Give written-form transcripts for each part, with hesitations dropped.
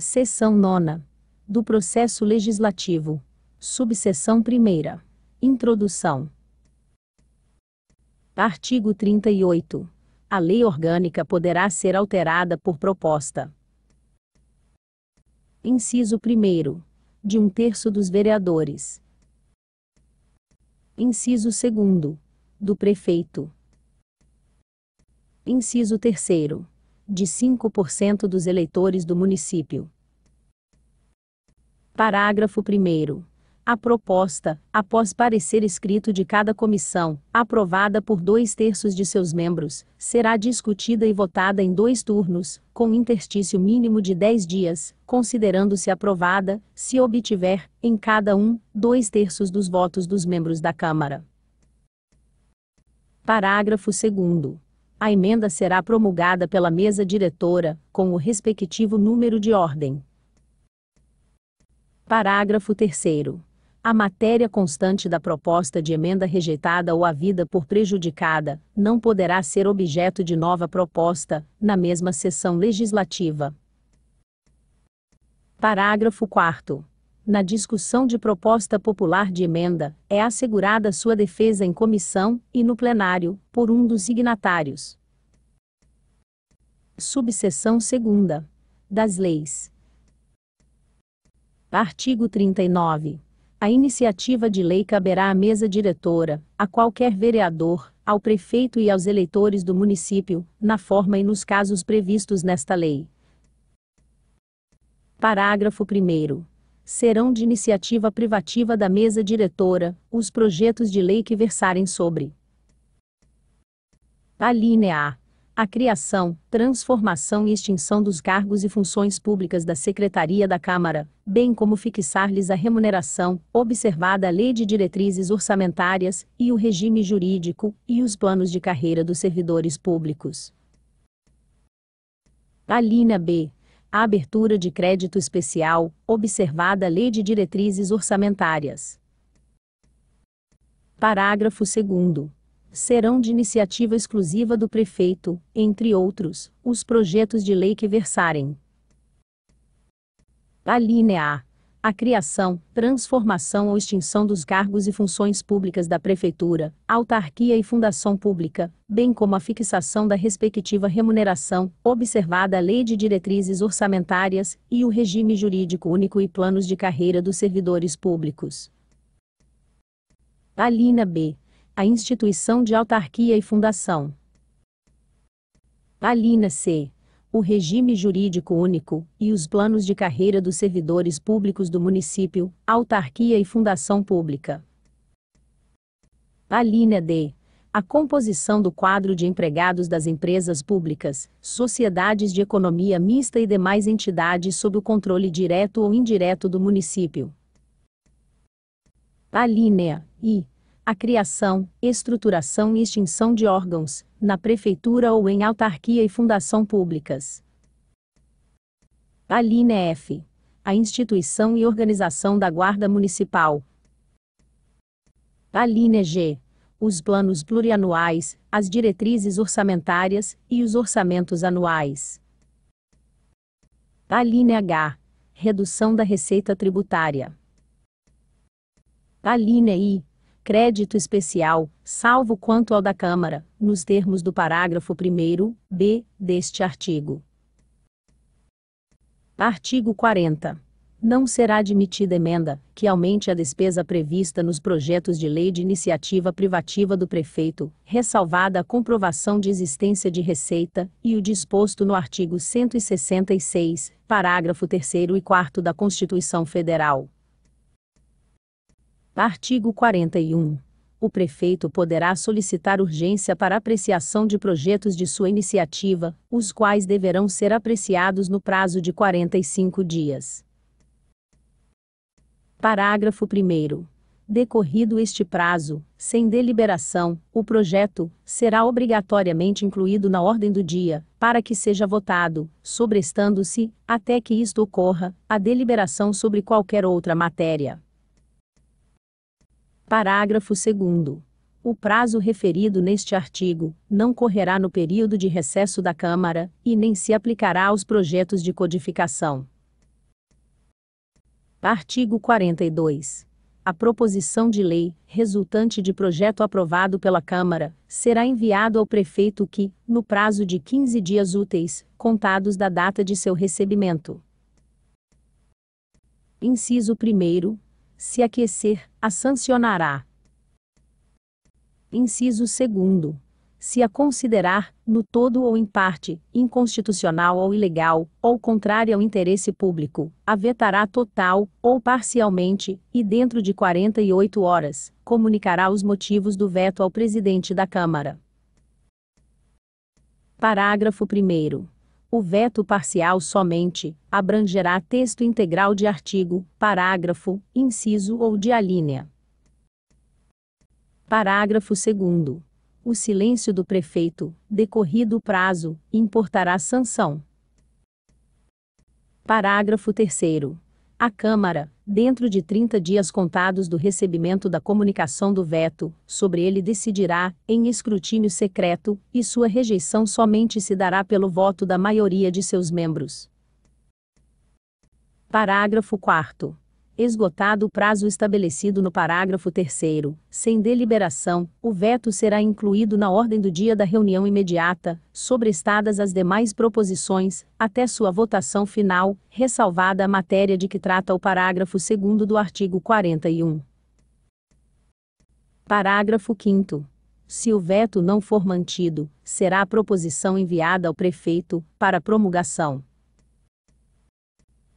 Seção 9. Do Processo Legislativo. Subseção 1ª. Introdução. Artigo 38. A lei orgânica poderá ser alterada por proposta. Inciso 1º. De 1/3 dos vereadores. Inciso 2º. Do prefeito. Inciso 3º. De 5% dos eleitores do município. Parágrafo 1º. A proposta, após parecer escrito de cada comissão, aprovada por 2/3 de seus membros, será discutida e votada em 2 turnos, com interstício mínimo de 10 dias, considerando-se aprovada, se obtiver, em cada 2/3 dos votos dos membros da Câmara. Parágrafo 2º. A emenda será promulgada pela mesa diretora, com o respectivo número de ordem. Parágrafo 3º. A matéria constante da proposta de emenda rejeitada ou havida por prejudicada, não poderá ser objeto de nova proposta, na mesma sessão legislativa. Parágrafo 4º. Na discussão de proposta popular de emenda, é assegurada sua defesa em comissão, e no plenário, por um dos signatários. Subseção 2ª. Das leis. Artigo 39. A iniciativa de lei caberá à mesa diretora, a qualquer vereador, ao prefeito e aos eleitores do município, na forma e nos casos previstos nesta lei. Parágrafo 1º. Serão de iniciativa privativa da mesa diretora, os projetos de lei que versarem sobre: alínea A. A criação, transformação e extinção dos cargos e funções públicas da Secretaria da Câmara, bem como fixar-lhes a remuneração, observada a Lei de Diretrizes Orçamentárias, e o regime jurídico, e os planos de carreira dos servidores públicos. Alínea B. A abertura de crédito especial, observada a Lei de Diretrizes Orçamentárias. Parágrafo 2º. Serão de iniciativa exclusiva do prefeito, entre outros, os projetos de lei que versarem: alínea A. A criação, transformação ou extinção dos cargos e funções públicas da prefeitura, autarquia e fundação pública, bem como a fixação da respectiva remuneração, observada a Lei de Diretrizes Orçamentárias, e o regime jurídico único e planos de carreira dos servidores públicos. Alínea B. A instituição de autarquia e fundação. Alínea C. O regime jurídico único, e os planos de carreira dos servidores públicos do município, autarquia e fundação pública. Alínea D. A composição do quadro de empregados das empresas públicas, sociedades de economia mista e demais entidades sob o controle direto ou indireto do município. Alínea I. A criação, estruturação e extinção de órgãos, na prefeitura ou em autarquia e fundação públicas. Alínea F. A instituição e organização da Guarda Municipal. Alínea G. Os planos plurianuais, as diretrizes orçamentárias, e os orçamentos anuais. Alínea H. Redução da receita tributária. Alínea I. Crédito especial, salvo quanto ao da Câmara, nos termos do parágrafo 1º, b, deste artigo. Artigo 40. Não será admitida emenda, que aumente a despesa prevista nos projetos de lei de iniciativa privativa do prefeito, ressalvada a comprovação de existência de receita, e o disposto no artigo 166, parágrafo 3º e 4º da Constituição Federal. Artigo 41. O prefeito poderá solicitar urgência para apreciação de projetos de sua iniciativa, os quais deverão ser apreciados no prazo de 45 dias. Parágrafo 1º. Decorrido este prazo, sem deliberação, o projeto será obrigatoriamente incluído na ordem do dia, para que seja votado, sobrestando-se, até que isto ocorra, a deliberação sobre qualquer outra matéria. Parágrafo 2º. O prazo referido neste artigo não correrá no período de recesso da Câmara, e nem se aplicará aos projetos de codificação. Artigo 42. A proposição de lei, resultante de projeto aprovado pela Câmara, será enviado ao prefeito que, no prazo de 15 dias úteis, contados da data de seu recebimento. Inciso 1º. Se aquecer, a sancionará. Inciso 2º. Se a considerar, no todo ou em parte, inconstitucional ou ilegal, ou contrária ao interesse público, a vetará total, ou parcialmente, e dentro de 48 horas, comunicará os motivos do veto ao presidente da Câmara. Parágrafo 1º. O veto parcial somente abrangerá texto integral de artigo, parágrafo, inciso ou de alínea. Parágrafo 2º. O silêncio do prefeito, decorrido o prazo, importará sanção. Parágrafo 3º. A Câmara, dentro de 30 dias contados do recebimento da comunicação do veto, sobre ele decidirá, em escrutínio secreto, e sua rejeição somente se dará pelo voto da maioria de seus membros. Parágrafo 4º. Esgotado o prazo estabelecido no parágrafo 3º, sem deliberação, o veto será incluído na ordem do dia da reunião imediata, sobrestadas as demais proposições, até sua votação final, ressalvada a matéria de que trata o parágrafo 2º do artigo 41. Parágrafo 5º. Se o veto não for mantido, será a proposição enviada ao prefeito, para promulgação.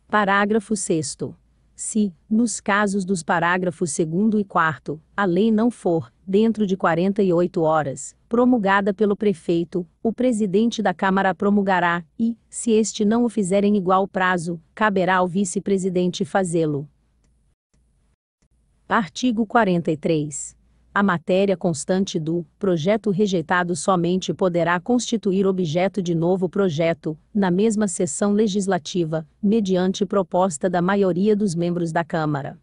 Parágrafo 6º. Se, nos casos dos parágrafos 2º e 4º, a lei não for, dentro de 48 horas, promulgada pelo prefeito, o presidente da Câmara a promulgará, e, se este não o fizer em igual prazo, caberá ao vice-presidente fazê-lo. Artigo 43. A matéria constante do projeto rejeitado somente poderá constituir objeto de novo projeto, na mesma sessão legislativa, mediante proposta da maioria dos membros da Câmara.